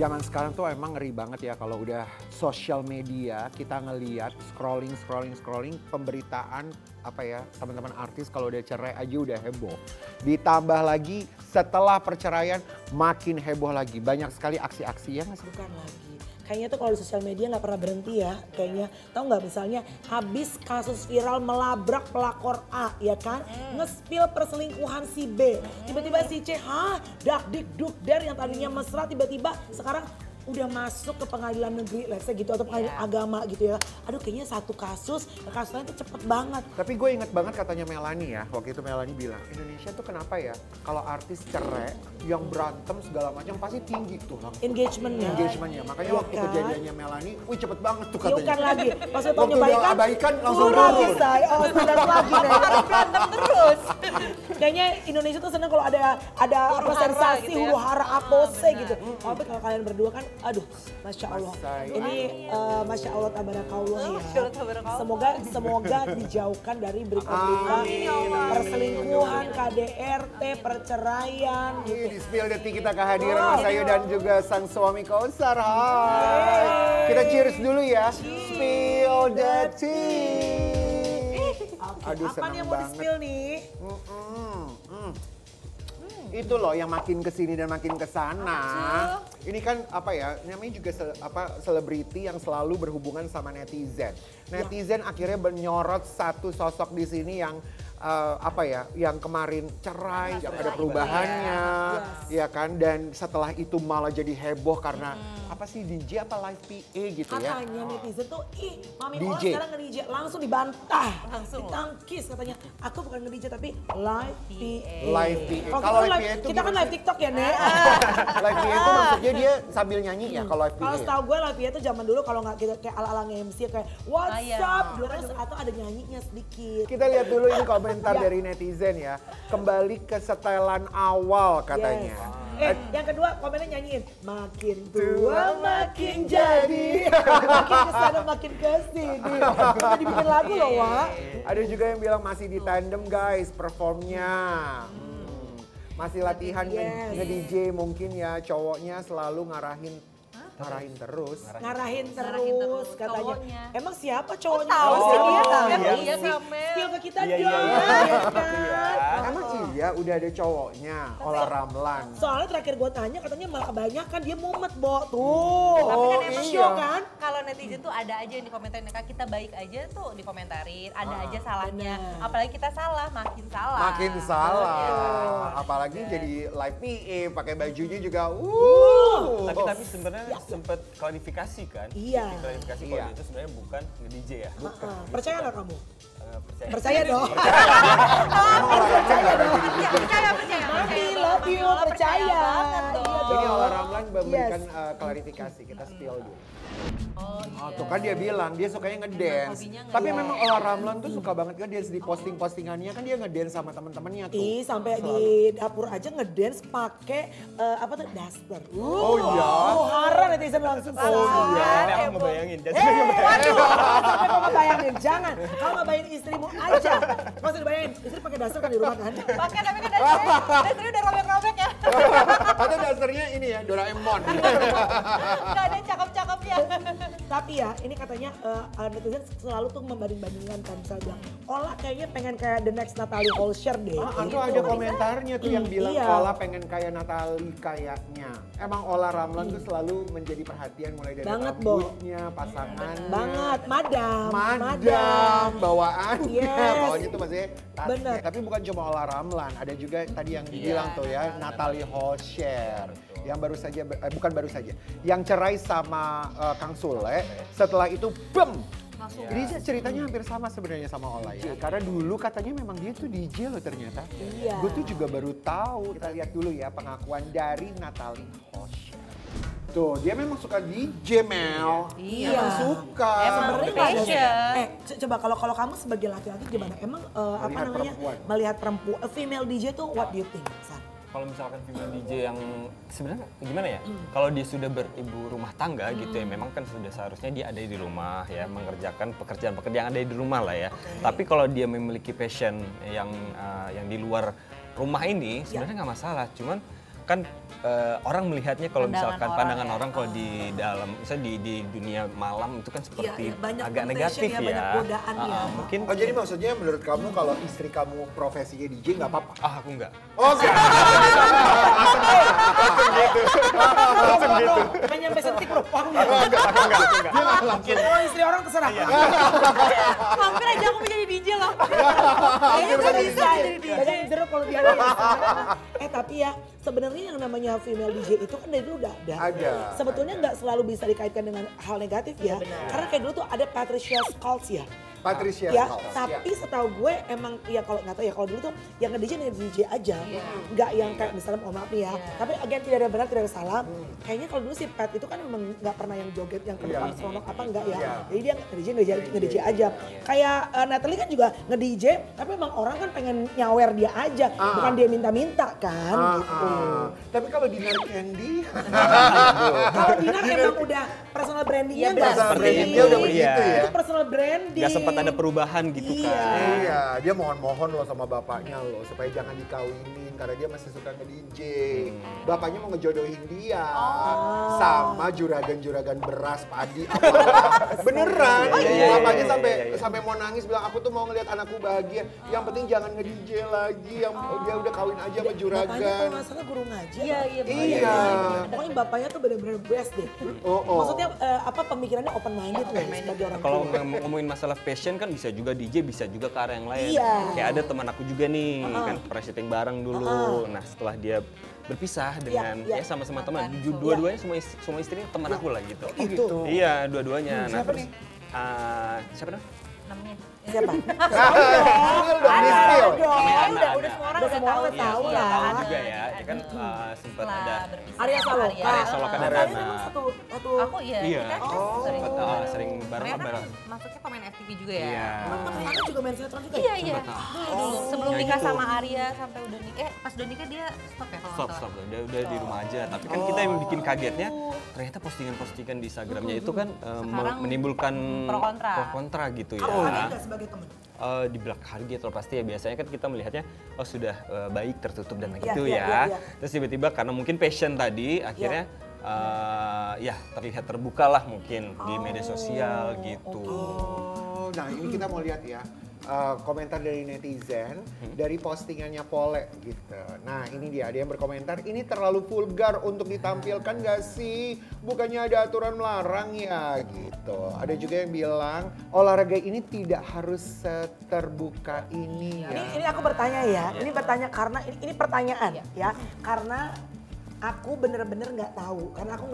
Zaman sekarang tuh emang ngeri banget ya kalau udah sosial media kita ngeliat scrolling pemberitaan apa ya teman-teman artis kalau udah cerai aja udah heboh. Ditambah lagi setelah perceraian makin heboh lagi. Banyak sekali aksi-aksi yang Bukan lagi. Kayaknya tuh kalau di sosial media nggak pernah berhenti ya. Kayaknya tahu nggak misalnya habis kasus viral melabrak pelakor A ya kan, ngespil perselingkuhan si B, tiba-tiba si C, dak dik duk der yang tadinya mesra tiba-tiba sekarang udah masuk ke pengadilan negeri, let's say gitu, atau pengadilan agama gitu ya. Aduh kayaknya satu kasus lain tuh cepet banget. Tapi gue inget banget katanya Melanie ya, waktu itu Melanie bilang, Indonesia tuh kenapa ya kalau artis cerai yang berantem segala macam pasti tinggi tuh langsung. Engagementnya. Makanya waktu kejadiannya Melanie, wih cepet banget tuh katanya. Bukan lagi, pas waktu udah abaikan langsung turun. Tidak lagi deh. Berantem terus. Kayaknya Indonesia tuh seneng kalau ada apa sensasi gitu ya. huru hara apose gitu. Tapi kalau kalian berdua kan, aduh, masya Allah. Ini masya Allah tabarakallah ya. Semoga dijauhkan dari berita-berita perselingkuhan, KDRT, perceraian. Gitu. Di spill detik kita kehadiran Mas Ayu dan juga sang suami Kausar. Hai. Kita cheers dulu ya. Spill detik. Aduh, apa nih yang mau di-spill nih? Itu loh yang makin kesini dan makin kesana. Ini kan apa ya, namanya juga selebriti yang selalu berhubungan sama netizen. Netizen akhirnya menyorot satu sosok di sini yang apa ya, yang kemarin cerai, yang ada perubahannya, ya kan. Dan setelah itu malah jadi heboh karena apa sih DJ apa live PA gitu ya. Katanya netizen tuh, Mami Ola DJ. sekarang nge-DJ, langsung dibantah. Ditangkis katanya, aku bukan nge-DJ tapi live PA. Live PA. Kalau live PA itu kita kan live TikTok ya, Nek. Live PA itu maksudnya dia sambil nyanyi ya kalau live PA. Kalau setahu gue live PA itu zaman dulu kalau nggak gitu kayak ala-ala MC kayak what's up terus atau ada nyanyinya sedikit. Kita lihat dulu ini komentar dari netizen ya. Kembali ke setelan awal katanya. Yang kedua komennya nyanyiin makin tua makin jadi, makin kesana makin kesini. Udah dibikin lagu loh, Wak. Ada juga yang bilang masih di tandem guys performnya. Masih latihan nge-DJ mungkin ya, cowoknya selalu ngarahin terus katanya. Cowoknya. Emang siapa cowoknya? Tahu sih dia iya, Kamel. Spill ke kita Iya, dong. Emang iya udah ada cowoknya, Ola Ramlan. Soalnya terakhir gue tanya katanya malah kebanyakan dia mumet, Bo. Tuh. Tapi kan emang show kan? kalau netizen tuh ada aja yang dikomentarin. Kak, kita baik aja tuh dikomentarin, ada aja salahnya. Apalagi kita salah, makin salah. Makin salah. Apalagi jadi live PA, pakai bajunya juga. Tapi sebenarnya sempat klarifikasi kan? Iya. Klarifikasi kalau itu sebenarnya bukan nge-DJ ya. Percaya nggak kamu? Percaya. Percaya dong. Percaya. Mami love you, percaya. Ini Ola Ramlan memberikan klarifikasi, kita spill dulu. Tuh kan dia bilang dia sukanya ngedance. Tapi memang Ola Ramlan tuh suka banget kan dance di postingannya kan dia ngedance sama teman-temannya tuh. Sampai di dapur aja ngedance pakai apa tuh daster. Oh iya. Hara netizen langsung. Tapi aku ngebayangin. Waduh, sampai kau ngebayangin. Jangan, kau ngebayangin istrimu aja. Kau usah dibayangin, istri pakai daster kan di rumah kan? Pakai tapi kan dasarnya udah robek-robek ya. Atau dasarnya ini ya Doraemon. Gak ada yang cakep-cakepnya. Tapi ya, ini katanya netizen selalu tuh membanding-bandingkan kan. Misalnya bilang, Ola kayaknya pengen kayak the next Natalie Holscher deh. Itu ada komentarnya tuh yang bilang iya. Ola pengen kayak Natalie kayaknya. Emang Ola Ramlan tuh selalu menjadi perhatian mulai dari Banget, Bo. rambutnya, pasangannya. Banget, Madam, bawaannya. Yes. Bawaannya tuh maksudnya tasnya. Bener. Tapi bukan cuma Ola Ramlan, ada juga tadi yang dibilang tuh ya, Natalie Holscher. Yang baru saja, bukan baru saja, yang cerai sama Kang Sule, setelah itu Ini ceritanya hampir sama sebenarnya sama Ola ya. Karena dulu katanya memang dia tuh DJ loh ternyata. Iya. Gue tuh juga baru tahu. Kita lihat dulu ya pengakuan dari Natalie Holscher. Tuh, dia memang suka DJ, Mel. Iya. Memang suka. Sebenarnya nggak ada. Passion. Coba kalau kamu sebagai laki-laki gimana? Emang apa Melihat namanya perempuan. melihat perempuan, female DJ tuh what do you think? San? Kalau misalkan female DJ yang sebenarnya gimana ya? Kalau dia sudah beribu rumah tangga gitu ya, memang kan sudah seharusnya dia ada di rumah ya, mengerjakan pekerjaan-pekerjaan yang ada di rumah lah ya. Tapi kalau dia memiliki passion yang di luar rumah ini sebenarnya nggak masalah. Cuman kan orang melihatnya kalau misalkan pandangan ya. orang kalau di dalam, misalnya di dunia malam itu kan seperti banyak agak temptation negatif ya, ya. banyak godaan ya. Mungkin Oh jadi maksudnya menurut kamu kalau istri kamu profesinya DJ nggak apa-apa? aku enggak. Oh enggak. Langsung gitu. Pengen nyampe sentik bro. Aku enggak. Oh istri orang terserah. Hampir aja aku menjadi DJ loh. Kayaknya nggak bisa jadi DJ. Banyak jeruk kalau dia tapi ya sebenarnya yang namanya female DJ itu kan dari dulu udah ada. Sebetulnya nggak selalu bisa dikaitkan dengan hal negatif ya. Karena kayak dulu tuh ada Patricia Schultz ya. Patricia ya, Schultz, tapi setahu gue emang ya kalau nggak tahu ya kalau dulu tuh yang nge-DJ aja, nggak yang kayak misalnya mohon maaf nih ya. Tapi again tidak ada benar tidak ada salah. Kayaknya kalau dulu si Pat itu kan emang nggak pernah yang joget yang ke depan seronok apa enggak ya. Jadi dia nge-DJ aja. Kayak Natalie kan juga nge-DJ, tapi emang orang kan pengen nyawer dia aja, bukan dia minta-minta kan gitu. Tapi kalau Dinar Candy, Kalau Dinar emang udah personal brandingnya nggak personal sih? brandingnya udah begitu ya. Itu personal branding. Nggak sempat ada perubahan gitu kan. Iya, dia mohon-mohon loh sama bapaknya loh supaya jangan dikawinin karena dia masih suka nge-DJ. Bapaknya mau ngejodohin dia sama juragan-juragan beras, padi, apa. Beneran. Bapaknya sampai mau nangis bilang aku tuh mau ngeliat anakku bahagia. Yang penting jangan nge-DJ lagi. Yang dia udah kawin aja sama Bapaknya juragan. kalau nggak salah guru ngaji. Iya. Pokoknya bapaknya tuh bener-bener best deh. Maksudnya pemikirannya open minded loh sebagai orang Kalau tua. ngomongin masalah passion kan bisa juga DJ, bisa juga ke arah yang lain. Iya. Kayak ada teman aku juga nih, kan pernah syuting bareng dulu. Nah setelah dia berpisah dengan sama-sama teman, dua-duanya semua istrinya teman aku lah gitu. Oh gitu. Iya, dua-duanya. Nah, Siapa terus, nih? siapa namanya? Namanya. Siapa? Spill. Udah semua orang Udah semua orang sih. tahu Iya, lah. ada. Juga ya, dia kan sempat Setelah ada berpisah Arya sama Saloka. Arya Saloka dan Kayaknya Rana. memang satu. Aku iya. Iya. Kita sering sering Rena bareng. masuknya pemain FTV juga ya. Iya. Rana juga main sinetron juga. Iya iya. Dulu sebelum Ya nikah gitu. sama Arya sampai udah nikah, pas udah nikah dia stop ya kalau nggak Stop, salah. dia udah di rumah aja. Tapi kan kita yang bikin kagetnya, ternyata postingan-postingan di Instagramnya itu kan menimbulkan pro kontra gitu ya. Kamu ada nggak sebagai teman? Di belakang hari gitu loh pasti ya, biasanya kan kita melihatnya sudah baik, tertutup dan Iya, gitu iya, ya. iya, iya. Terus tiba-tiba karena mungkin passion tadi akhirnya ya terlihat terbuka lah mungkin di media sosial gitu. Nah ini kita mau lihat ya komentar dari netizen dari postingannya Pole gitu. Nah ini dia, ada yang berkomentar ini terlalu vulgar untuk ditampilkan gak sih? Bukannya ada aturan melarang ya gitu. Ada juga yang bilang olahraga ini tidak harus terbuka ini ya. Ini aku bertanya ya. Ini bertanya karena ini pertanyaan ya. Karena aku bener-bener nggak tahu karena aku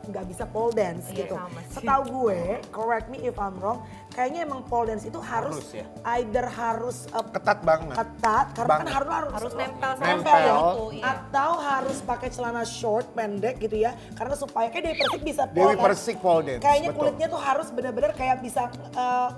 nggak bisa pole dance gitu. Sama sih. Setahu gue, correct me if I'm wrong, kayaknya emang pole dance itu harus Harus ya? either harus Ketat banget. ketat karena kan Banget. Harus nempel sama Nempel. itu. Iya. atau harus pakai celana short pendek gitu ya karena supaya kayak Dewi Persik bisa pole Dewi kan. Persik pole dance. Kayaknya betul. kulitnya tuh harus bener-bener kayak bisa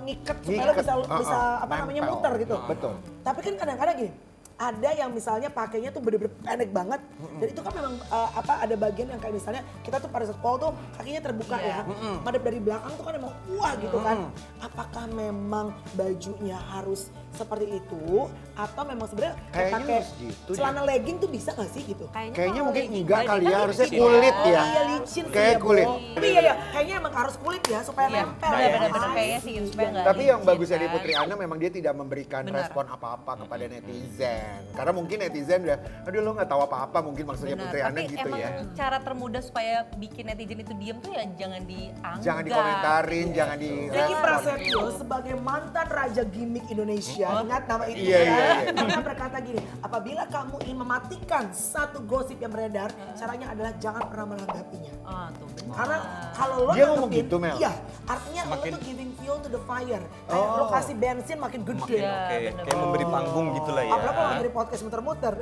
ngiket supaya lo Ngiket, bisa apa namanya nempel. muter gitu. Betul. Tapi kan kadang-kadang gini, ada yang misalnya pakainya tuh bener-bener pendek banget dan itu kan memang ada bagian yang kayak misalnya kita tuh pada saat pole tuh kakinya terbuka ya, madep dari belakang tuh kan emang wah gitu kan. Apakah memang bajunya harus seperti itu atau memang sebenarnya kayak Kayaknya pakai harus gitu deh. celana legging tuh bisa gak sih gitu? Kayaknya kalau mungkin legging enggak nggak kali deh, ya, kan harusnya licin kulit kan? ya. Iya licin sih Kayak ya, kulit. Bo. Tapi iya kayaknya emang harus kulit ya supaya Iya, nempel benar-benar ya. kayaknya sih supaya nggak Tapi yang licin bagus dari kan. Putri Ana memang dia tidak memberikan Benar. respon apa-apa kepada netizen. Karena mungkin netizen udah, aduh lo nggak tahu apa-apa mungkin maksudnya Benar, Putri Ana tapi gitu emang ya. cara termudah supaya bikin netizen itu diem tuh ya jangan dianggap. Jangan dikomentarin, jangan di... Ricky Prasetyo sebagai mantan raja gimmick Indonesia, ingat nama itu Iya, ya. iya, iya. Dia berkata gini, apabila kamu ingin mematikan satu gosip yang beredar, caranya adalah jangan pernah menanggapinya. Tuh benar. Karena kalau lo Dia ngomong nanggepin, gitu, Mel? iya, artinya lo tuh giving fuel to the fire. Kayak lo kasih bensin makin gede. Iya, Kayak bener. memberi panggung gitu lah ya. Apalagi kalau dari podcast muter-muter.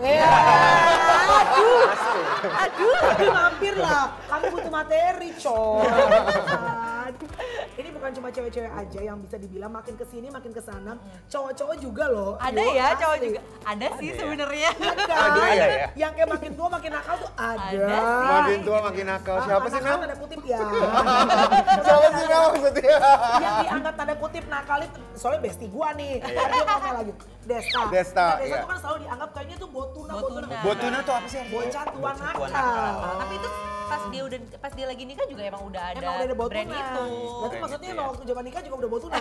Aduh, mampir lah. Kami butuh materi, coy. Ini bukan bukan cuma cewek-cewek aja yang bisa dibilang makin kesini makin kesana, cowok-cowok juga loh. Ada Yo, ya cowok asli. juga. Ada sih sebenarnya. Ada ya? Yang kayak makin tua makin nakal tuh ada. Ada Makin tua makin nakal. Siapa sih, nakal Nam? tanda kutip ya. Siapa sih, Nam, maksudnya? Yang dianggap tanda kutip nakal itu soalnya bestie gua nih. Ntar dia ngomel lagi. Desta. Desta, Nah, Desta iya. tuh kan selalu dianggap kayaknya tuh botuna. Botuna tuh apa sih? Bocah tua nakal. Tapi itu pas dia lagi nikah juga emang udah ada, Emang udah ada botuna. brand itu. Berarti maksudnya emang waktu zaman nikah juga udah botuna.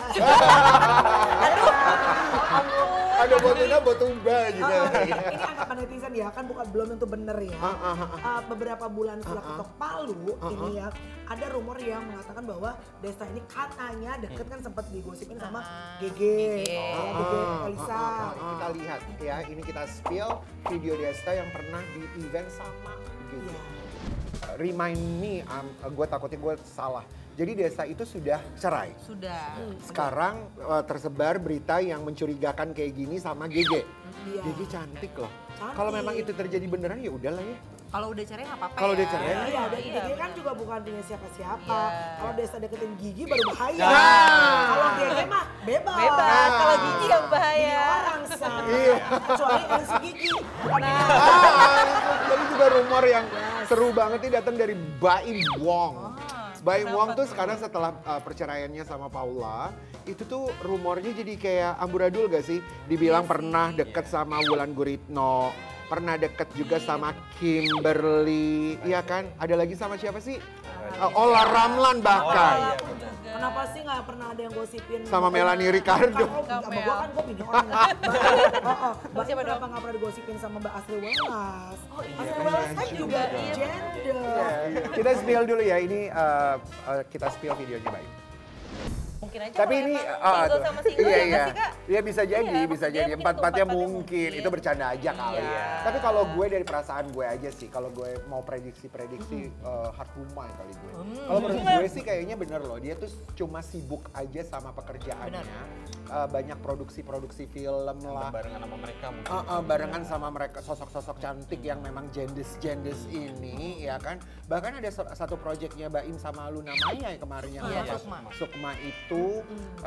Ada botuna, botumba juga. Ini anggapan netizen ya, kan bukan belum tentu bener ya. Beberapa bulan setelah ketok palu ini ya, ada rumor yang mengatakan bahwa Desta ini katanya deket kan sempat digosipin sama GG, GG Elisa. Kita lihat ya, ini kita spill video Desta yang pernah di event sama GG. Remind me, gue takutnya gue salah. Jadi Desta itu sudah cerai. Sudah. Sekarang tersebar berita yang mencurigakan kayak gini sama GG. Iya. GG cantik loh. Cantik. Kalau memang itu terjadi beneran ya udahlah ya. Kalau udah cerai nggak apa-apa Kalau ya. udah cerai, Iya, dan GG kan juga bukan punya siapa-siapa. Iya. Kalau Desta deketin Gigi baru bahaya. Nah. Kalau GG mah bebas. Bebas. Kalau Gigi yang Bini bahaya. orang sama. Iya. Kecuali MC Gigi. Bukan bini orang. Tapi juga rumor yang seru banget ini datang dari Baim Wong. Baim Wong tuh sekarang setelah perceraiannya sama Paula, itu tuh rumornya jadi kayak amburadul gak sih? Dibilang pernah deket sama Wulan Guritno, pernah deket juga sama Kimberly, iya kan? Ada lagi sama siapa sih? Ola Ramlan bahkan. Kenapa sih nggak pernah ada yang gosipin Sama Melanie Ricardo. Sama gue kan gue bini orang. Mbak siapa kenapa nggak pernah digosipin sama Mbak Asri Welas? Asri Welas kan juga gender. Kita spill dulu ya, ini kita spill videonya Baim. Mungkin aja Tapi kalau ini emang single sama single iya, ya iya. nggak sih, Kak? Iya bisa jadi, Iya, bisa dia jadi. mungkin Empat-empatnya empat-empatnya mungkin. mungkin. Itu bercanda aja kali Iya. ya. Tapi kalau gue dari perasaan gue aja sih, kalau gue mau prediksi hard woman kali gue. Kalau menurut gue sih kayaknya bener loh, dia tuh cuma sibuk aja sama pekerjaannya. Banyak produksi-produksi film lah. Barengan sama mereka mungkin. Barengan sama mereka sosok-sosok cantik yang memang jendes-jendes ini ya kan. Bahkan ada satu proyeknya Baim sama Luna Maya yang kemarin yang Iya, Sukma itu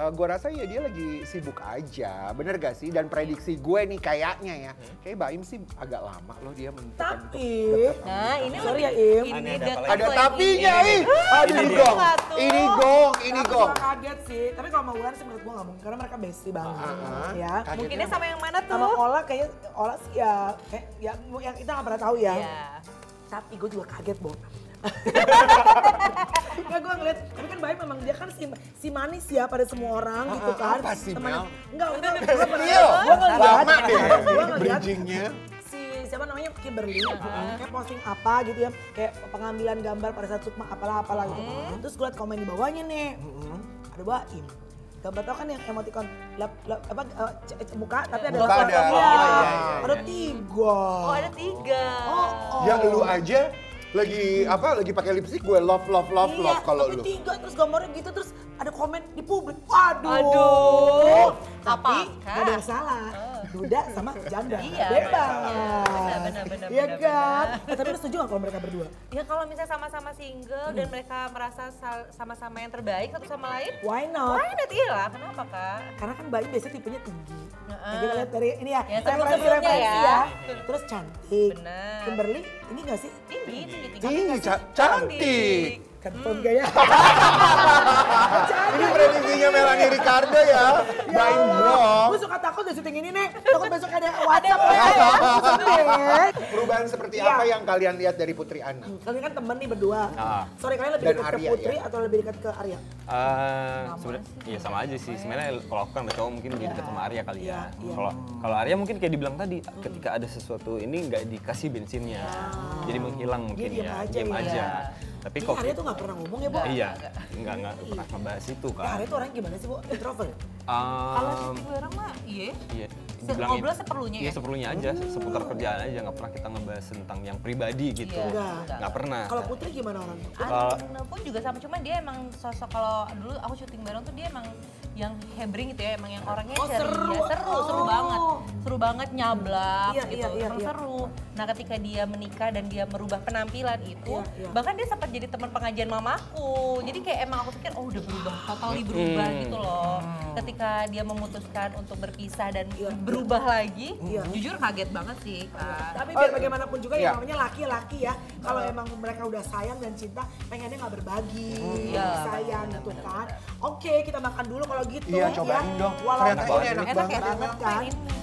gue rasa ya dia lagi sibuk aja, bener gak sih? Dan prediksi gue nih kayaknya ya, kayak Baim sih agak lama loh dia menentukan untuk Tapi, deket sama Nah, Luna ini Maya. sorry ya, lebih- Im. ini Ada dekat apa Ada lagi. tapinya, ih! Aduh Ini ini gong, dia tuh. ini gong, ini Aku gong. juga kaget sih, tapi kalau sama Wulan sih menurut gue nggak mungkin karena mereka bestie banget ya. Kagetnya Mungkinnya sama yang mana tuh? Sama Ola kayaknya Ola sih ya, kayak ya yang kita nggak pernah tahu ya. Iya. Tapi gue juga kaget, Bo. Nggak, gue ngeliat, tapi kan Baim memang dia kan si manis ya pada semua orang gitu kan. apa sih, Temennya- Mel? Enggak, Iya, gue ngeliat. lama deh Gue ngeliat bridgingnya. si siapa namanya Kimberly kayak posting apa gitu ya, kayak pengambilan gambar pada saat Sukma apalah gitu. Terus gue liat komen di bawahnya nih, ada Baim. Gambar tau kan yang emoticon muka tapi ada Muka ada. love-love-nya. Iya. Ada 3. Oh, ada 3. Oh. Ya lu aja lagi pakai lipstick gue love Iya, kalau tapi lu. 3 terus gambarnya gitu terus ada komen di publik. Waduh. Aduh. Tapi Apakah? gak ada yang salah. Duda sama janda. Iya, Bebas. benar, Iya benar, kan? Tapi lu setuju gak kalau mereka berdua? Ya kalau misalnya sama-sama single dan mereka merasa sama-sama yang terbaik satu sama lain, Why not? why not? Iya lah, kenapa Kak? Karena kan Baim biasanya tipenya tinggi. Heeh. Nah, kita lihat dari ini ya, Ya, sebelum-sebelumnya referensi-referensi ya. Terus cantik. Bener. Kimberly, ini gak sih? Tinggi. Tinggi, cantik. Kentut gaya. Ini prediksinya Melanie Ricardo ya. Baim dong. Gue suka takut di syuting ini nih. Takut besok ada WhatsApp ya. Sedih. Perubahan seperti Iya. apa yang kalian lihat dari Putri Ana? Kalian kan temen nih berdua. Sorry, kalian lebih Dan dekat ke Arya, Putri ya? atau lebih dekat ke Arya? Sebenarnya iya sama aja sih. Sebenarnya kalau aku kan ada cowok mungkin lebih dekat sama Arya kali Iya, ya. iya. Kalau Arya mungkin kayak dibilang tadi, ketika ada sesuatu ini nggak dikasih bensinnya, jadi menghilang mungkin diem ya, aja diem ya. aja. Tapi Ini kok Arya tuh gak pernah ngomong ya, Bu? iya, nggak pernah ngebahas itu Ya, kan. Arya tuh orangnya gimana sih, Bu? Introvert? Kalau si orang mah iya. Iya, Ngobrol seperlunya Iya ya? seperlunya aja, seputar kerjaan aja, nggak pernah kita ngebahas tentang yang pribadi gitu. Enggak. Nggak pernah. Kalau Putri gimana orangnya? Anu pun juga sama, cuman dia emang sosok kalau dulu aku syuting bareng tuh dia emang yang hebring gitu ya, emang yang orangnya Oh, ceria, seru banget. Seru banget nyablak Iya, gitu, iya, emang iya. seru. Nah ketika dia menikah dan dia merubah penampilan itu, Iya, iya. bahkan dia sempat jadi teman pengajian mamaku. Jadi kayak emang aku pikir, oh udah berubah, totally berubah gitu loh. Ketika dia memutuskan untuk berpisah dan berubah lagi, jujur kaget banget sih Kak. Tapi biar bagaimanapun juga Iya. yang namanya laki-laki ya, kalau emang mereka udah sayang dan cinta, pengennya nggak berbagi, Iya. sayang gitu kan. Oke, kita makan dulu kalau gitu. Iya, cobain dong. Walaupun Ternyata ini enak Enak ya, banget. banget kan. ini.